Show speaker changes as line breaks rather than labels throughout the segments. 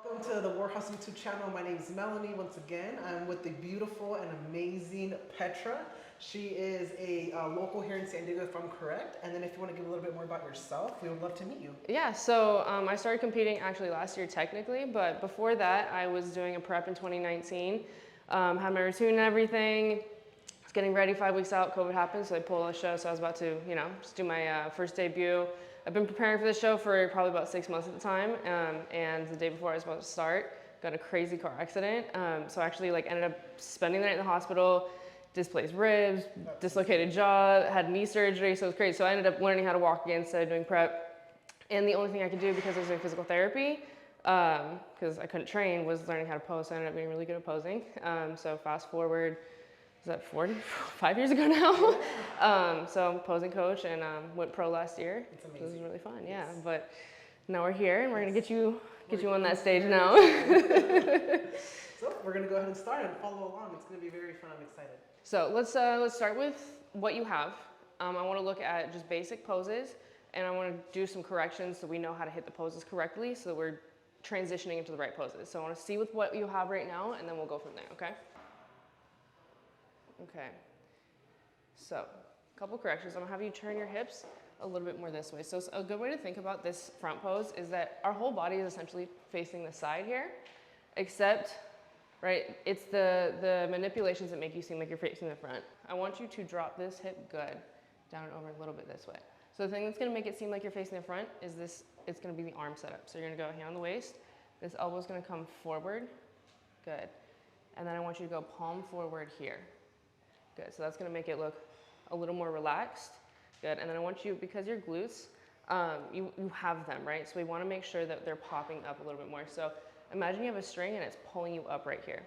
Welcome to the Warhouse YouTube channel. My name is Melanie. Once again, I'm with the beautiful and amazing Petra. She is a local here in San Diego, if I'm correct. And then if you want to give a little bit more about yourself, we would love to meet you.
Yeah, so I started competing actually last year technically, but before that I was doing a prep in 2019. Had my routine and everything. I was getting ready 5 weeks out, COVID happened, so I pulled a show, so I was about to, just do my first debut. I've been preparing for the show for probably about 6 months at the time, and the day before I was about to start, got a crazy car accident. So I actually ended up spending the night in the hospital, displaced ribs, dislocated jaw, had knee surgery, so it was crazy. So I ended up learning how to walk again instead of doing prep. And the only thing I could do because I was doing physical therapy, because I couldn't train, was learning how to pose. So I ended up being really good at posing. So fast forward, is that 5 years ago now? So I'm posing coach and went pro last year.
It's amazing.
This is really fun, yeah. But now we're here and we're gonna get you on that stage now.
So we're gonna go ahead and start and follow along. It's gonna be very fun. I'm excited.
So let's start with what you have. I want to look at just basic poses, and I want to do some corrections so we know how to hit the poses correctly, so that we're transitioning into the right poses. So I want to see with what you have right now, and then we'll go from there. Okay. Okay, so a couple corrections. I'm gonna have you turn your hips a little bit more this way. So a good way to think about this front pose is that our whole body is essentially facing the side here, except, right, it's the manipulations that make you seem like you're facing the front. I want you to drop this hip good, down and over a little bit this way. So the thing that's gonna make it seem like you're facing the front is this, it's gonna be the arm setup. So you're gonna go hand on the waist, this elbow's gonna come forward, good. And then I want you to go palm forward here. Good, so that's gonna make it look a little more relaxed. Good, and then I want you, because your glutes, you have them, right? So we wanna make sure that they're popping up a little bit more. So imagine you have a string and it's pulling you up right here.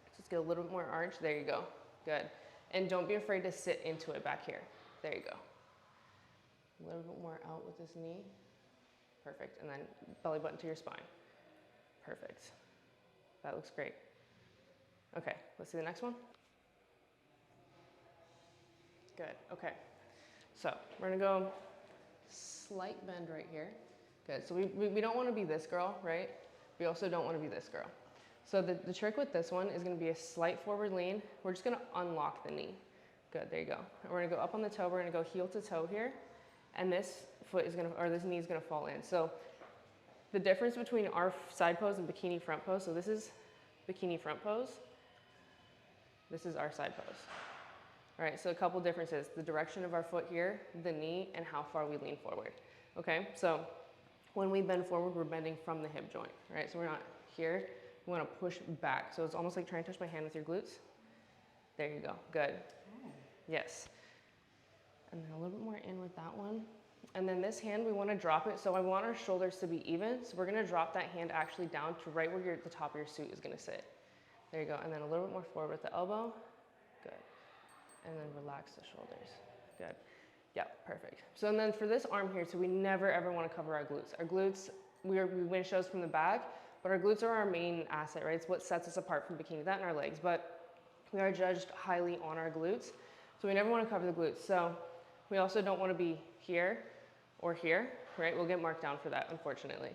So let's get a little bit more arch, there you go, good. And don't be afraid to sit into it back here. There you go. A little bit more out with this knee. Perfect, and then belly button to your spine. Perfect, that looks great. Okay, let's see the next one. Good, okay. So we're gonna go slight bend right here. Good, so we don't wanna be this girl, right? We also don't wanna be this girl. So the trick with this one is gonna be a slight forward lean. We're just gonna unlock the knee. Good, there you go. And we're gonna go up on the toe, we're gonna go heel to toe here. And this foot is gonna, or this knee is gonna fall in. So the difference between our side pose and bikini front pose, so this is bikini front pose. This is our side pose. All right, so a couple differences. The direction of our foot here, the knee, and how far we lean forward. Okay, so when we bend forward, we're bending from the hip joint, right? So we're not here, we wanna push back. So it's almost like trying to touch my hand with your glutes. There you go, good. Oh. Yes. And then a little bit more in with that one. And then this hand, we wanna drop it. So I want our shoulders to be even. So we're gonna drop that hand actually down to right where the top of your suit is gonna sit. There you go, and then a little bit more forward with the elbow. Good. And then relax the shoulders. Good. Yeah, perfect. So and then for this arm here, so we never ever want to cover our glutes. Our glutes, we win shows from the back, but our glutes are our main asset, right? It's what sets us apart from bikini, that and our legs, but we are judged highly on our glutes. So we never want to cover the glutes. So we also don't want to be here or here, right? We'll get marked down for that, unfortunately.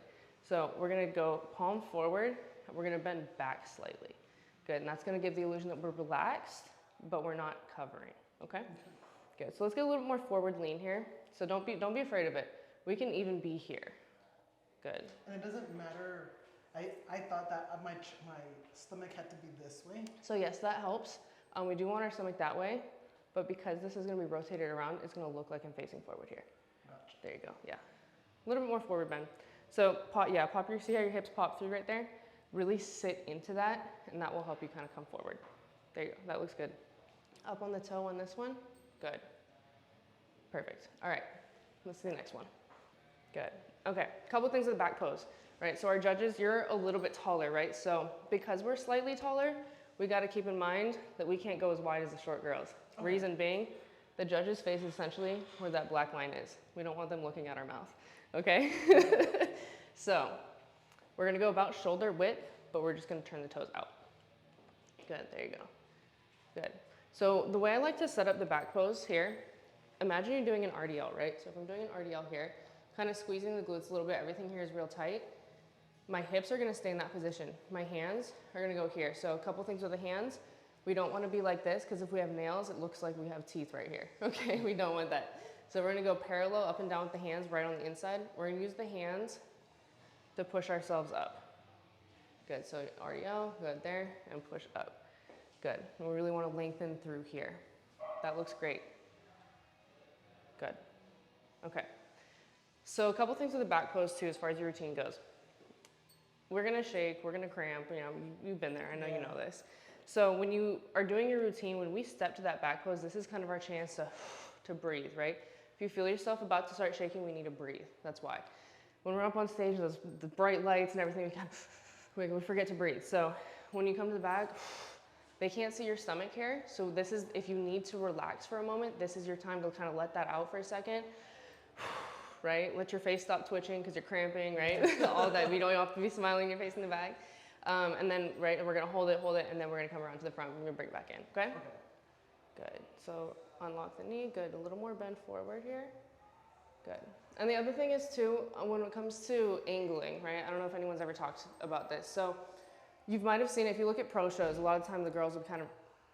So we're going to go palm forward, and we're going to bend back slightly. Good, and that's going to give the illusion that we're relaxed, but we're not covering, okay? Good, so let's get a little bit more forward lean here. So don't be afraid of it. We can even be here. Good.
And it doesn't matter. I thought that my stomach had to be this way.
So yes, that helps. We do want our stomach that way, but because this is gonna be rotated around, it's gonna look like I'm facing forward here.
Gotcha.
There you go, yeah. A little bit more forward bend. So pop your, see how your hips pop through right there? Really sit into that, and that will help you kind of come forward. There you go, that looks good. Up on the toe on this one, good. Perfect, all right, let's see the next one. Good, okay, a couple things with the back pose, right? So our judges, you're a little bit taller, right? So because we're slightly taller, we gotta keep in mind that we can't go as wide as the short girls. Okay. Reason being, the judge's face is essentially where that black line is. We don't want them looking at our mouth, okay? So, we're gonna go about shoulder width, but we're just gonna turn the toes out. Good, there you go. Good. So the way I like to set up the back pose here, imagine you're doing an RDL, right? So if I'm doing an RDL here, kind of squeezing the glutes a little bit, everything here is real tight. My hips are gonna stay in that position. My hands are gonna go here. So a couple things with the hands. We don't wanna be like this, because if we have nails, it looks like we have teeth right here. Okay, we don't want that. So we're gonna go parallel up and down with the hands right on the inside. We're gonna use the hands to push ourselves up. Good, so RDL, good there, and push up. Good, and we really wanna lengthen through here. That looks great. Good, okay. So a couple things with the back pose too, as far as your routine goes. We're gonna shake, we're gonna cramp, you know, you've been there, I know you know this. So when you are doing your routine, when we step to that back pose, this is kind of our chance to breathe, right? If you feel yourself about to start shaking, we need to breathe, that's why. When we're up on stage, the bright lights and everything, we forget to breathe. So when you come to the back, they can't see your stomach here. So this is, if you need to relax for a moment, this is your time to kind of let that out for a second. Right? Let your face stop twitching because you're cramping, right? All that. We don't have to be smiling your face in the back. And then, right, we're gonna hold it, and then we're gonna come around to the front. We're gonna bring it back in, okay? Good. So unlock the knee. Good. A little more bend forward here. Good. And the other thing is too, when it comes to angling, right? I don't know if anyone's ever talked about this. So you might have seen, if you look at pro shows, a lot of times the girls will kind of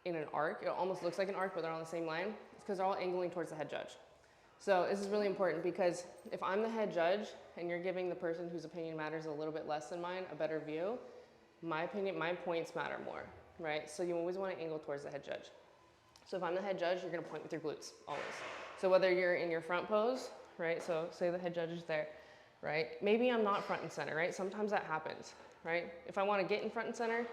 in an arc. It almost looks like an arc, but they're on the same line. It's because they're all angling towards the head judge. So this is really important, because if I'm the head judge and you're giving the person whose opinion matters a little bit less than mine a better view, my points matter more, right? So you always want to angle towards the head judge. So if I'm the head judge, you're going to point with your glutes, always. So whether you're in your front pose, right? So say the head judge is there, right? Maybe I'm not front and center, right? Sometimes that happens, right? If I want to get in front and center,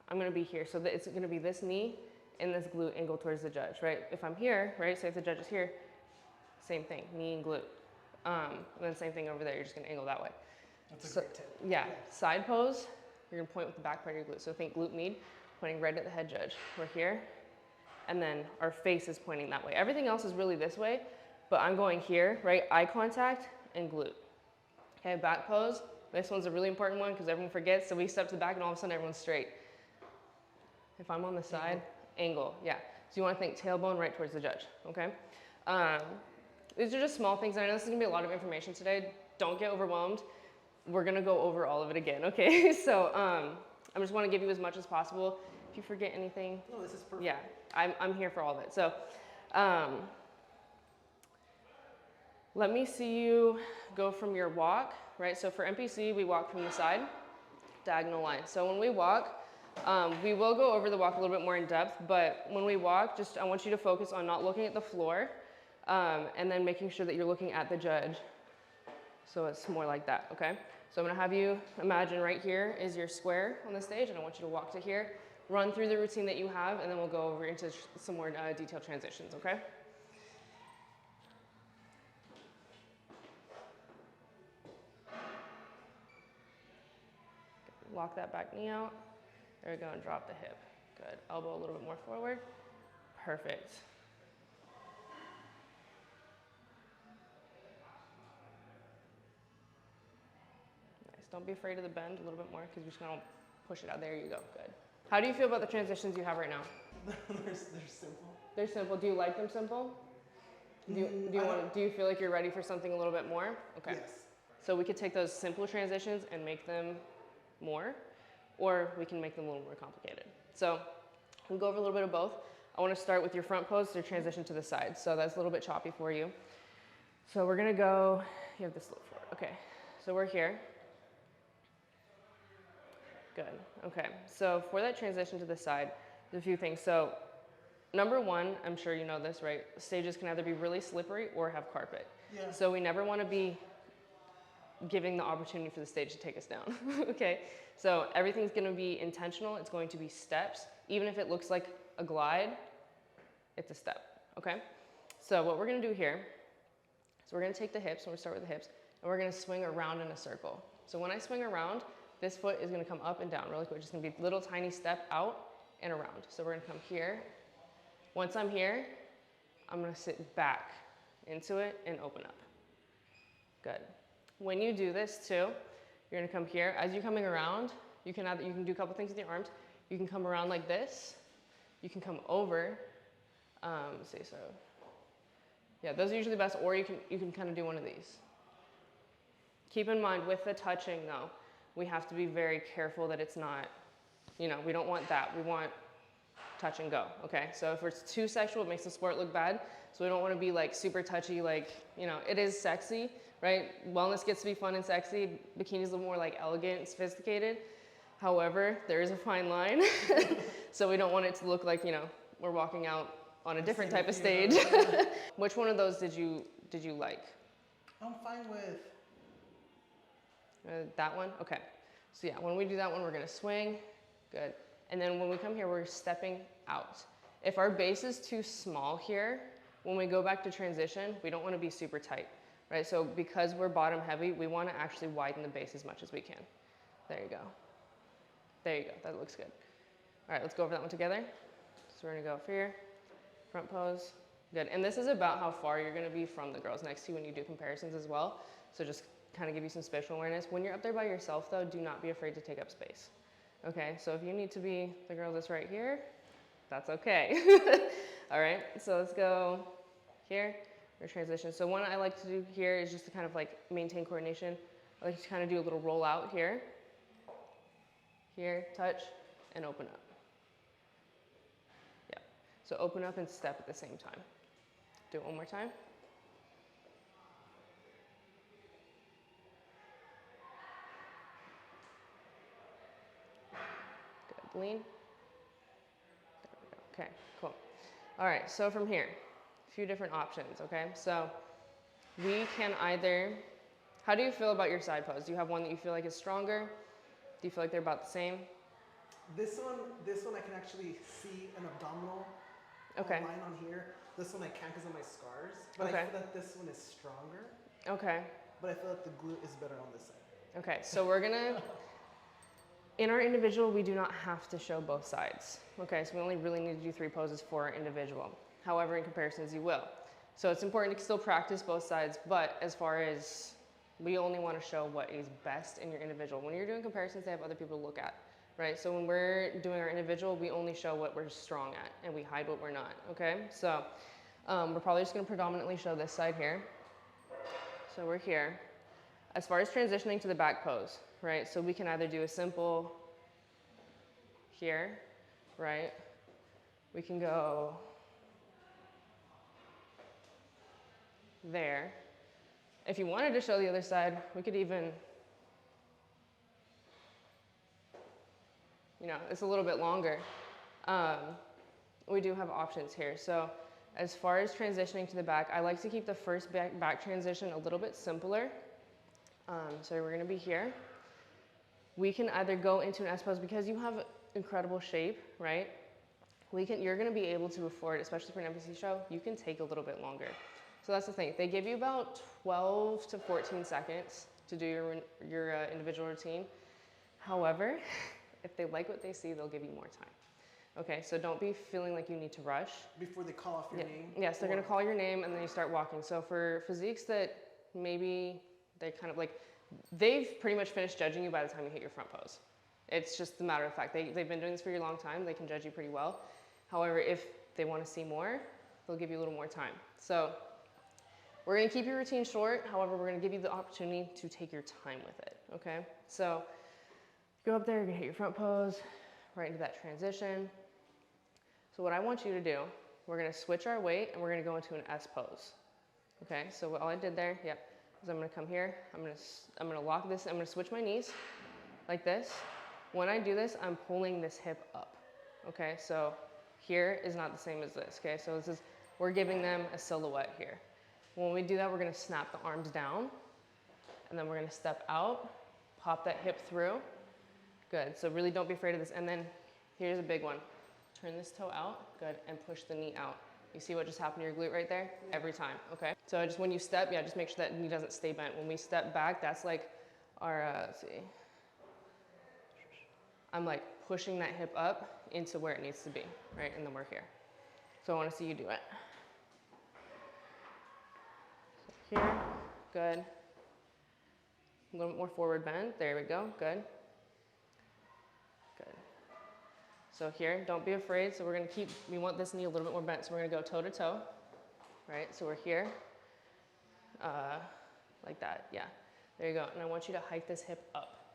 I'm going to be here. So it's going to be this knee and this glute angle towards the judge, right? If I'm here, right? Say if the judge is here, same thing, knee and glute. And then same thing over there, you're just gonna angle that way.
That's a great tip.
Yeah, side pose, you're gonna point with the back part of your glute. So think glute med, pointing right at the head judge. We're here, and then our face is pointing that way. Everything else is really this way, but I'm going here, right? Eye contact and glute. Okay, back pose. This one's a really important one because everyone forgets, so we step to the back and all of a sudden everyone's straight. If I'm on the side, angle, yeah. So you wanna think tailbone right towards the judge, okay? These are just small things, and I know this is gonna be a lot of information today. Don't get overwhelmed. We're gonna go over all of it again, okay? So I just wanna give you as much as possible. If you forget anything,
no, this is perfect.
Yeah, I'm here for all of it. So let me see you go from your walk, right? So for NPC, we walk from the side, diagonal line. So when we walk, we will go over the walk a little bit more in depth, but when we walk, I want you to focus on not looking at the floor, and then making sure that you're looking at the judge. So it's more like that, okay? So I'm gonna have you imagine right here is your square on the stage, and I want you to walk to here, run through the routine that you have, and then we'll go over into some more detailed transitions, okay? Lock that back knee out. There we go, and drop the hip. Good, elbow a little bit more forward. Perfect. Don't be afraid of the bend a little bit more because you're just gonna push it out. There you go, good. How do you feel about the transitions you have right now?
they're simple.
They're simple. Do you like them simple? Do you feel like you're ready for something a little bit more? Okay.
Yes.
So we could take those simple transitions and make them more, or we can make them a little more complicated. So we'll go over a little bit of both. I wanna start with your front pose to transition to the side. So that's a little bit choppy for you. So we're gonna go, you have this a little forward. Okay, so we're here. Good, okay. So for that transition to the side, there's a few things. So number one, I'm sure you know this, right? Stages can either be really slippery or have carpet.
Yeah.
So we never wanna be giving the opportunity for the stage to take us down, okay? So everything's gonna be intentional. It's going to be steps. Even if it looks like a glide, it's a step, okay? So what we're gonna do here is we're gonna take the hips, we're gonna start with the hips, and we're gonna swing around in a circle. So when I swing around, this foot is gonna come up and down really quick. It's gonna be a little tiny step out and around. So we're gonna come here. Once I'm here, I'm gonna sit back into it and open up. Good. When you do this too, you're gonna come here. As you're coming around, you can do a couple things with your arms. You can come around like this. You can come over. So yeah, those are usually best, or you can kind of do one of these. Keep in mind with the touching though, we have to be very careful that it's not, you know, we don't want that. We want touch and go, okay? So if it's too sexual, it makes the sport look bad. So we don't want to be like super touchy, like, you know, it is sexy, right? Wellness gets to be fun and sexy. Bikini's a little more like elegant and sophisticated. However, there is a fine line. So we don't want it to look like, you know, we're walking out on a different type of stage. Which one of those did you like?
I'm fine with
that one? Okay. So yeah, when we do that one, we're gonna swing. Good. And then when we come here, we're stepping out. If our base is too small here, when we go back to transition, we don't want to be super tight, right? So because we're bottom heavy, we want to actually widen the base as much as we can. There you go. There you go. That looks good. All right, let's go over that one together. So we're gonna go up here, front pose. Good. And this is about how far you're gonna be from the girls next to you when you do comparisons as well. So just kind of give you some spatial awareness. When you're up there by yourself though, do not be afraid to take up space. Okay, so if you need to be the girl that's right here, that's okay. All right, so let's go here, or transition. So one I like to do here is just to kind of like maintain coordination. I like to kind of do a little roll out here. Here, touch, and open up. Yeah, so open up and step at the same time. Do it one more time. Good, lean. There we go. Okay, cool. All right, so from here, a few different options, okay? So we can either, how do you feel about your side pose? Do you have one that you feel like is stronger? Do you feel like they're about the same?
this one I can actually see an abdominal
Okay.
line on here. This one I can't because of my scars. But
Okay.
I feel that this one is stronger.
Okay.
But I feel like the glute is better on this side.
Okay, so we're gonna, in our individual, we do not have to show both sides. Okay, so we only really need to do 3 poses for our individual. However, in comparisons, you will. So it's important to still practice both sides, but as far as, we only want to show what is best in your individual. When you're doing comparisons, they have other people to look at, right? So when we're doing our individual, we only show what we're strong at, and we hide what we're not, okay? So we're probably just gonna predominantly show this side here. So we're here. As far as transitioning to the back pose, right? So we can either do a simple here, right? We can go there. If you wanted to show the other side, we could even, you know, it's a little bit longer. We do have options here. So as far as transitioning to the back, I like to keep the first back transition a little bit simpler. So we're gonna be here. We can either go into an S pose because you have incredible shape, right? You're gonna be able to afford, especially for an NPC show, you can take a little bit longer. So that's the thing. They give you about 12 to 14 seconds to do your individual routine. However, if they like what they see, they'll give you more time. Okay, so don't be feeling like you need to rush.
Before they call off your name?
Yes, they're gonna call your name and then you start walking. So for physiques that maybe they kind of like, they've pretty much finished judging you by the time you hit your front pose. It's just a matter of fact. They've been doing this for a long time. They can judge you pretty well. However, if they want to see more, they'll give you a little more time. So we're going to keep your routine short. However, we're going to give you the opportunity to take your time with it. Okay. So go up there, you're going to hit your front pose, right into that transition. So what I want you to do, we're going to switch our weight and we're going to go into an S pose. Okay. So all I did there, yep, is I'm going to come here. I'm going to lock this. I'm going to switch my knees like this. When I do this, I'm pulling this hip up. Okay. So here is not the same as this. Okay. So this is, we're giving them a silhouette here. When we do that, we're going to snap the arms down and then we're going to step out, pop that hip through. Good. So really don't be afraid of this. And then here's a big one. Turn this toe out. Good. And push the knee out. You see what just happened to your glute right there? Every time. Okay. So just when you step, yeah, just make sure that knee doesn't stay bent. When we step back, that's like our, let's see. I'm like pushing that hip up into where it needs to be, right? And then we're here. So I want to see you do it. Here, good. A little bit more forward bend. There we go. Good. Good. So here, don't be afraid. So we're going to keep, we want this knee a little bit more bent. So we're going to go toe to toe, right? So we're here, like that. Yeah. There you go. And I want you to hike this hip up.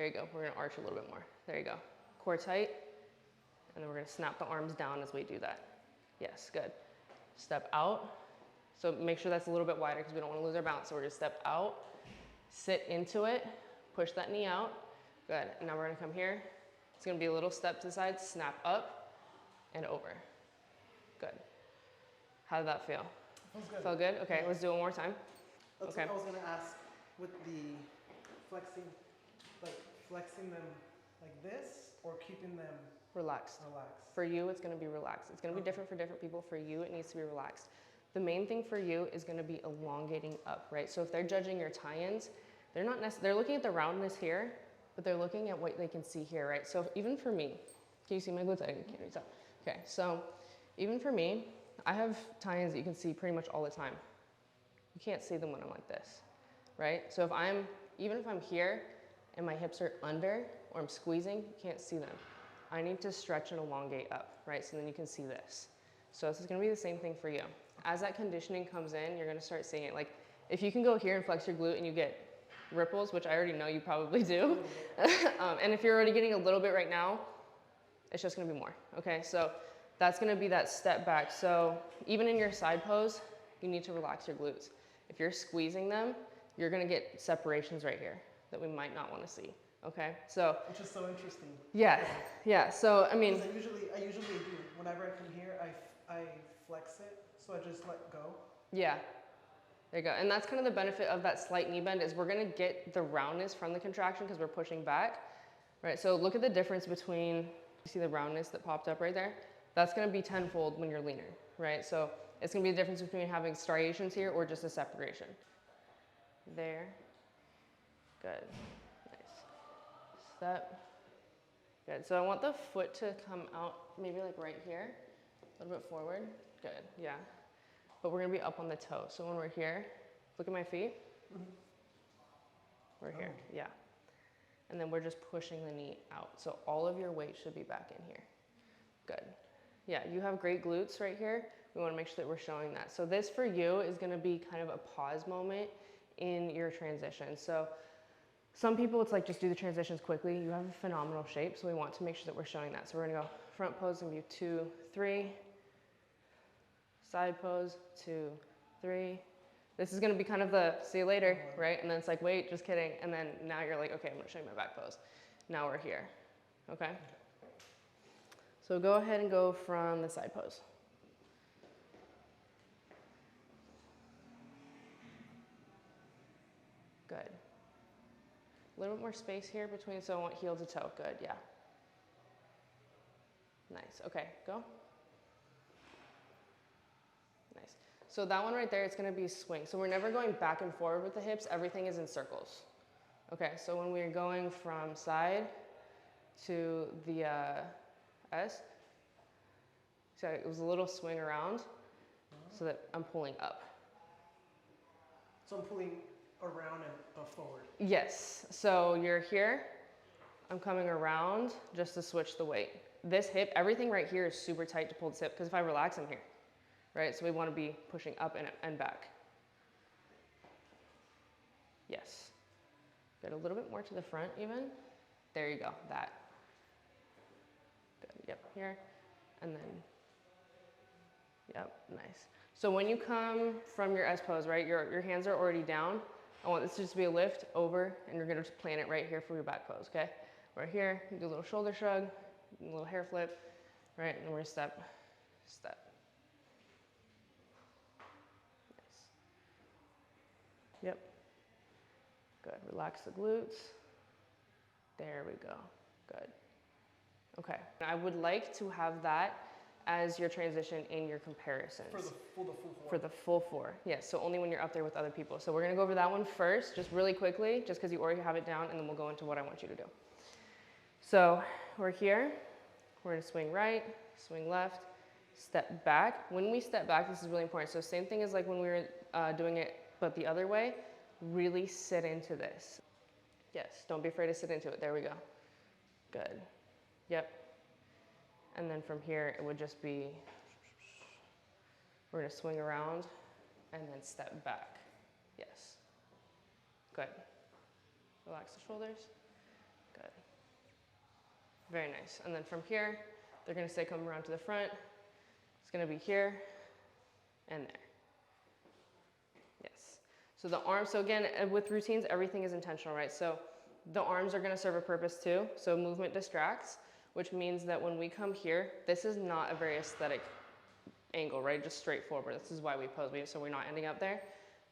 There you go. We're gonna arch a little bit more. There you go. Core tight. And then we're gonna snap the arms down as we do that. Yes, good. Step out. So make sure that's a little bit wider because we don't wanna lose our balance. So we're gonna step out, sit into it, push that knee out. Good. And now we're gonna come here. It's gonna be a little step to the side, snap up and over. Good. How did that feel?
Feels good.
Feel good? Okay, let's do it one more time.
That's
Okay.
what I was gonna ask with the flexing, like flexing them like this or keeping them
Relaxed.
relaxed.
For you, it's gonna be relaxed. It's gonna be different for different people. For you, it needs to be relaxed. The main thing for you is gonna be elongating up, right? So if they're judging your tie-ins, they're not necessarily, they're looking at the roundness here, but they're looking at what they can see here, right? So even for me, can you see my glutes? I can't really tell. Okay, so even for me, I have tie-ins that you can see pretty much all the time. You can't see them when I'm like this, right? So even if I'm here and my hips are under or I'm squeezing, you can't see them. I need to stretch and elongate up, right? So then you can see this. So this is gonna be the same thing for you. As that conditioning comes in, you're gonna start seeing it. Like if you can go here and flex your glute and you get ripples, which I already know you probably do. And if you're already getting a little bit right now, it's just gonna be more, okay? So that's gonna be that step back. So even in your side pose, you need to relax your glutes. If you're squeezing them, you're gonna get separations right here that we might not wanna see, okay? So,
Which is so interesting.
yeah, so I mean.
I usually do, whenever I come here, I flex it, so I just let go.
Yeah, there you go. And that's kind of the benefit of that slight knee bend is we're gonna get the roundness from the contraction because we're pushing back, right? So look at the difference between, you see the roundness that popped up right there? That's gonna be tenfold when you're leaner, right? So it's gonna be the difference between having striations here or just a separation. There, good, nice. Step, good. So I want the foot to come out maybe like right here, a little bit forward, good, yeah. But we're gonna be up on the toe. So when we're here, look at my feet. We're here, yeah. And then we're just pushing the knee out. So all of your weight should be back in here. Good. Yeah, you have great glutes right here. We wanna make sure that we're showing that. So this for you is gonna be kind of a pause moment in your transition. So some people, it's like just do the transitions quickly. You have a phenomenal shape, so we want to make sure that we're showing that. So we're gonna go front pose and view 2, 3, side pose, 2, 3. This is gonna be kind of the see you later, right? And then it's like, wait, just kidding. And then now you're like, okay, I'm gonna show you my back pose. Now we're here, okay? So go ahead and go from the side pose. Good. A little bit more space here between, so I want heel to toe, good, yeah. Nice, okay, go. Nice. So that one right there, it's gonna be a swing. So we're never going back and forward with the hips, everything is in circles. Okay, so when we're going from side to the S, so it was a little swing around so that I'm pulling up.
So I'm pulling around and forward.
Yes, so you're here, I'm coming around just to switch the weight. This hip, everything right here is super tight to pull this hip because if I relax, I'm here, right? So we want to be pushing up and back. Yes. Get a little bit more to the front even. There you go, that. Good, yep, here, and then, yep, nice. So when you come from your S pose, right, your hands are already down. I want this to just be a lift over, and you're gonna just plant it right here for your back pose, okay? Right here, you do a little shoulder shrug, a little hair flip, right, and we're gonna step, step. Nice. Yep. Good, relax the glutes. There we go, good. Okay, I would like to have that as your transition in your comparisons.
For the full 4.
For the full 4, yes. So only when you're up there with other people. So we're gonna go over that one first, just really quickly, just because you already have it down, and then we'll go into what I want you to do. So we're here, we're gonna swing right, swing left, step back. When we step back, this is really important. So same thing as like when we were doing it, but the other way, really sit into this. Yes, don't be afraid to sit into it. There we go. Good. Yep. And then from here, it would just be, we're gonna swing around and then step back. Yes. Good. Relax the shoulders. Good. Good. Very nice. And then from here, they're gonna stay coming around to the front. It's gonna be here and there. Yes. So the arms, so again, with routines, everything is intentional, right? So the arms are gonna serve a purpose too. So movement distracts, which means that when we come here, this is not a very aesthetic angle, right? Just straight forward. This is why we pose, so we're not ending up there.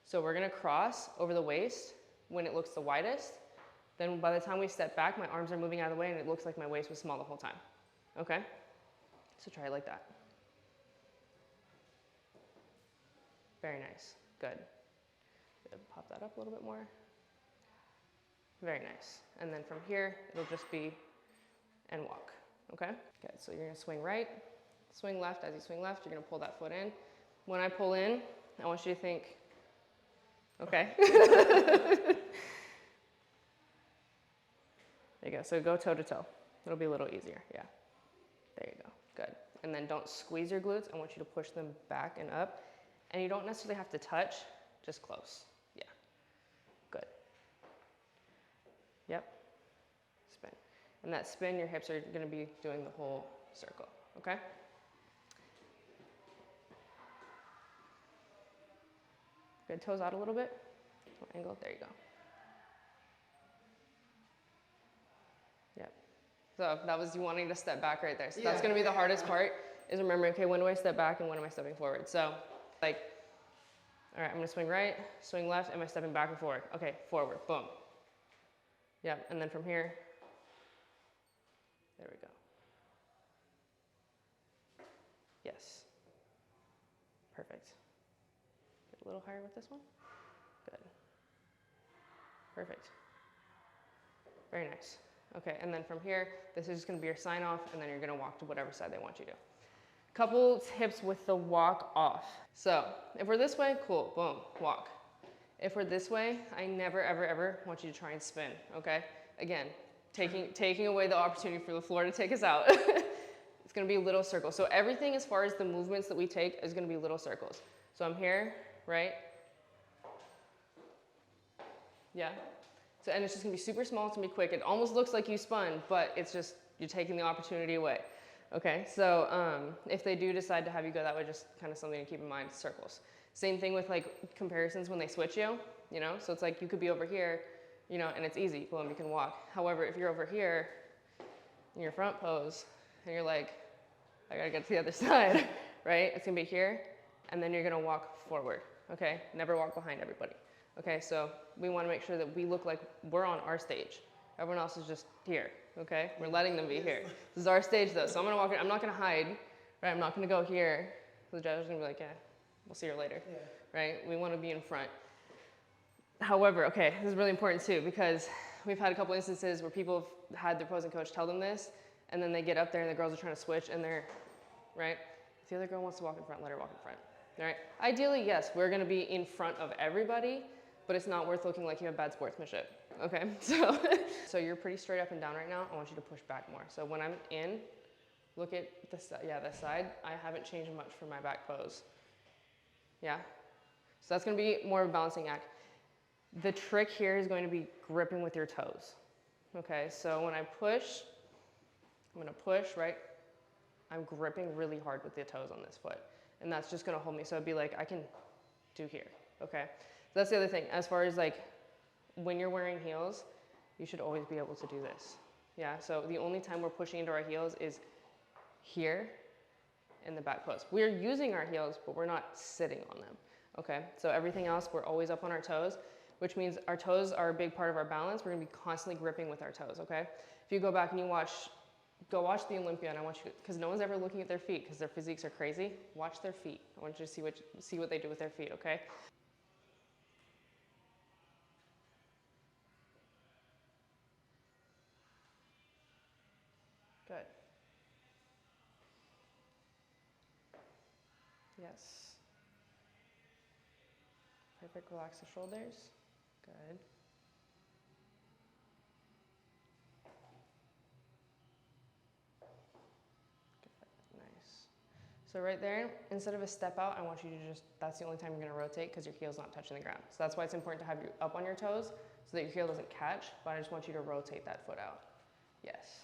So we're gonna cross over the waist when it looks the widest. Then by the time we step back, my arms are moving out of the way and it looks like my waist was small the whole time. Okay? So try it like that. Very nice. Good. Pop that up a little bit more. Very nice. And then from here, it'll just be and walk. Okay? Okay, so you're gonna swing right, swing left. As you swing left, you're gonna pull that foot in. When I pull in, I want you to think, okay. There you go. So go toe to toe. It'll be a little easier. Yeah. There you go. Good. And then don't squeeze your glutes. I want you to push them back and up. And you don't necessarily have to touch, just close. Yeah. Good. Yep. Spin. And that spin, your hips are going to be doing the whole circle. Okay? Good. Toes out a little bit. Angle. There you go. Yep. So that was you wanting to step back right there. So that's going to be the hardest part, is remembering, okay, when do I step back and when am I stepping forward? So like, all right, I'm going to swing right, swing left. Am I stepping back or forward? Okay, forward. Boom. Yep. And then from here, there we go. Yes. Perfect. Get a little higher with this one. Good. Perfect. Very nice. Okay, and then from here, this is just gonna be your sign off, and then you're gonna walk to whatever side they want you to. Couple tips with the walk off. So if we're this way, cool, boom, walk. If we're this way, I never, ever, ever want you to try and spin, okay? Again, taking away the opportunity for the floor to take us out. It's gonna be little circles. So everything as far as the movements that we take is gonna be little circles. So I'm here, right? Yeah. So, and it's just gonna be super small, it's gonna be quick. It almost looks like you spun, but it's just, you're taking the opportunity away. Okay, so if they do decide to have you go that way, just kind of something to keep in mind, circles. Same thing with like comparisons when they switch you, you know? So it's like you could be over here, you know, and it's easy, boom, you can walk. However, if you're over here in your front pose, and you're like, I gotta get to the other side, right? It's gonna be here, and then you're gonna walk forward, okay? Never walk behind everybody. Okay, so we wanna make sure that we look like we're on our stage. Everyone else is just here, okay? We're letting them be here. This is our stage though, so I'm gonna walk in, I'm not gonna hide, right? I'm not gonna go here. The judge is gonna be like, yeah, we'll see her later, right? We wanna be in front. However, okay, this is really important too, because we've had a couple instances where people have had their posing coach tell them this, and then they get up there and the girls are trying to switch and they're, right? If the other girl wants to walk in front, let her walk in front, all right? Ideally, yes, we're gonna be in front of everybody, but it's not worth looking like you have bad sportsmanship, okay? So you're pretty straight up and down right now. I want you to push back more. So when I'm in, look at the side. I haven't changed much for my back pose. Yeah? So that's gonna be more of a balancing act. The trick here is going to be gripping with your toes, okay? So when I push, I'm gonna push, right? I'm gripping really hard with the toes on this foot, and that's just gonna hold me. So it'd be like, I can do here, okay? So that's the other thing. As far as like, when you're wearing heels, you should always be able to do this. Yeah, so the only time we're pushing into our heels is here in the back pose. We're using our heels, but we're not sitting on them, okay? So everything else, we're always up on our toes, which means our toes are a big part of our balance. We're gonna be constantly gripping with our toes, okay? If you go back and you go watch the Olympia, and I want you to, because no one's ever looking at their feet because their physiques are crazy. Watch their feet. I want you to see what they do with their feet, okay? Good. Yes. Perfect. Relax the shoulders. Good. Good. Nice. So right there, instead of a step out, I want you to just, that's the only time you're going to rotate because your heel's not touching the ground. So that's why it's important to have you up on your toes so that your heel doesn't catch, but I just want you to rotate that foot out. Yes.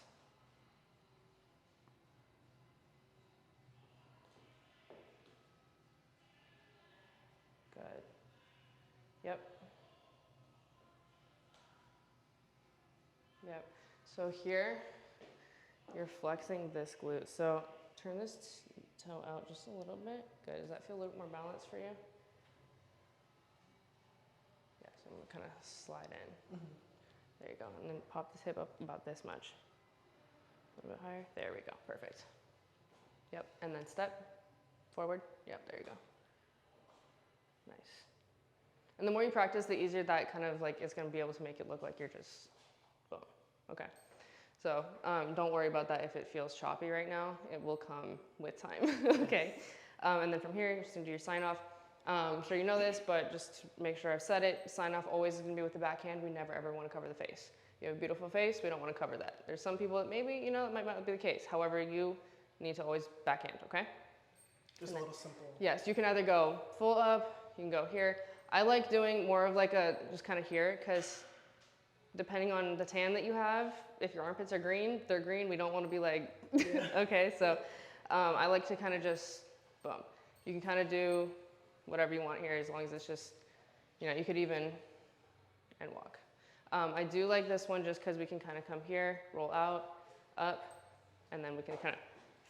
Good. Yep. Yep. So here, you're flexing this glute. So turn this toe out just a little bit. Good. Does that feel a little more balanced for you? Yeah, so I'm gonna kind of slide in.
Mm-hmm.
There you go. And then pop this hip up about this much. A little bit higher. There we go. Perfect. Yep. And then step forward. Yep. There you go. Nice. And the more you practice, the easier that kind of like it's going to be able to make it look like you're just boom. Okay. So don't worry about that if it feels choppy right now. It will come with time. Okay. And then from here, you're just going to do your sign off. I'm sure you know this, but just to make sure I've said it, sign off always is going to be with the backhand. We never ever want to cover the face. You have a beautiful face, we don't want to cover that. There's some people that maybe, you know, it might not be the case. However, you need to always backhand, okay?
Just a little simple.
Yes, you can either go full up, you can go here. I like doing more of like a, just kind of here, because depending on the tan that you have, if your armpits are green, they're green. We don't want to be like, yeah. Okay, so I like to kind of just, boom. You can kind of do whatever you want here, as long as it's just, you know, you could even, and walk. I do like this one just because we can kind of come here, roll out, up, and then we can kind of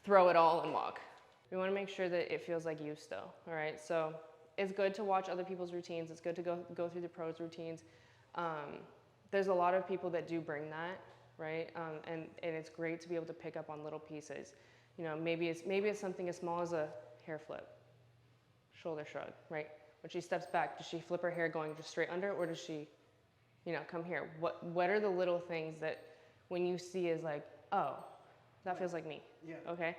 throw it all and walk. We want to make sure that it feels like you still, all right? So it's good to watch other people's routines. It's good to go through the pros routines. There's a lot of people that do bring that, right? And it's great to be able to pick up on little pieces. You know, maybe it's something as small as a hair flip, shoulder shrug, right? When she steps back, does she flip her hair going just straight under, or does she, you know, come here? What are the little things that when you see is like, oh, that feels like me, yeah. Okay?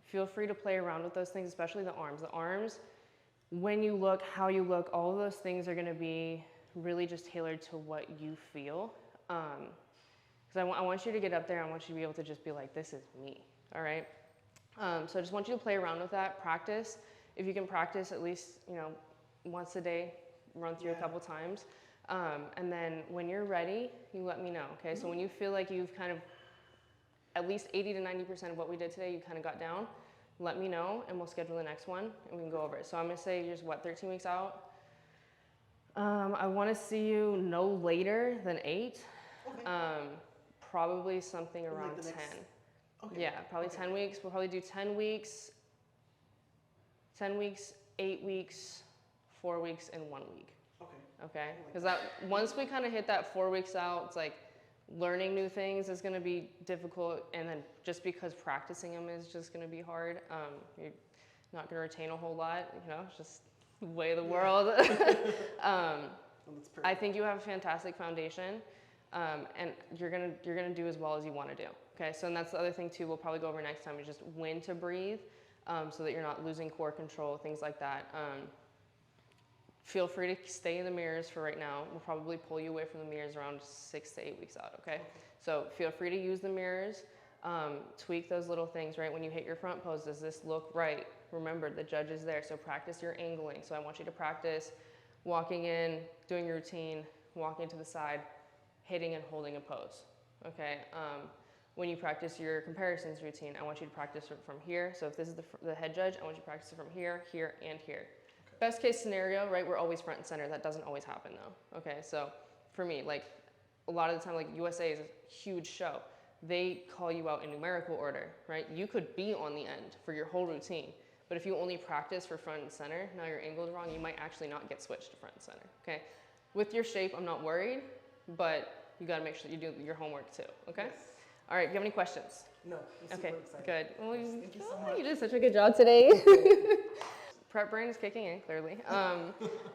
Feel free to play around with those things, especially the arms. The arms, when you look, how you look, all of those things are gonna be really just tailored to what you feel. Because I want you to get up there, I want you to be able to just be like, this is me, all right? So I just want you to play around with that, practice. If you can practice at least, you know, once a day, run through a couple times. And then when you're ready, you let me know, okay? So when you feel like you've kind of, at least 80 to 90% of what we did today, you kind of got down, let me know and we'll schedule the next one and we can go over it. So I'm gonna say you're what, 13 weeks out? I wanna see you no later than 8. Okay. Probably something around like 10. Okay. Yeah, probably 10 weeks. We'll probably do 10 weeks, 10 weeks, 8 weeks, 4 weeks, and 1 week. Okay, because that once we kind of hit that 4 weeks out, it's like learning new things is going to be difficult, and then just because practicing them is just going to be hard, you're not going to retain a whole lot. You know, it's just the way of the world. I think you have a fantastic foundation, and you're gonna do as well as you want to do. Okay, so and that's the other thing too. We'll probably go over next time is just when to breathe, so that you're not losing core control, things like that. Feel free to stay in the mirrors for right now. We'll probably pull you away from the mirrors around 6 to 8 weeks out, okay? So feel free to use the mirrors, tweak those little things, right? When you hit your front pose, does this look right? Remember, the judge is there, so practice your angling. So I want you to practice walking in, doing your routine, walking to the side, hitting and holding a pose, okay? When you practice your comparisons routine, I want you to practice it from here. So if this is the head judge, I want you to practice it from here, here, and here. Best case scenario, right, we're always front and center. That doesn't always happen though, okay? So for me, like a lot of the time, like USA is a huge show. They call you out in numerical order, right? You could be on the end for your whole routine, but if you only practice for front and center, now your angle is wrong, you might actually not get switched to front and center, okay? With your shape, I'm not worried, but you gotta make sure you do your homework too, okay? Yes. All right, do you have any questions?
No, I'm
okay,
super excited.
Good. Well,
thank you so much.
You did such a good job today. Prep brain is kicking in, clearly.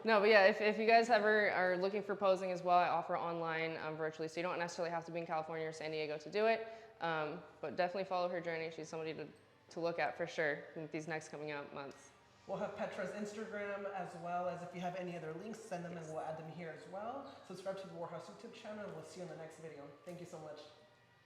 No, but yeah, if you guys ever are looking for posing as well, I offer online virtually, so you don't necessarily have to be in California or San Diego to do it, but definitely follow her journey. She's somebody to look at for sure in these next coming out months.
We'll have Petra's Instagram as well as if you have any other links, send them and we'll add them here as well. Subscribe to the Warhouse YouTube channel and we'll see you in the next video. Thank you so much.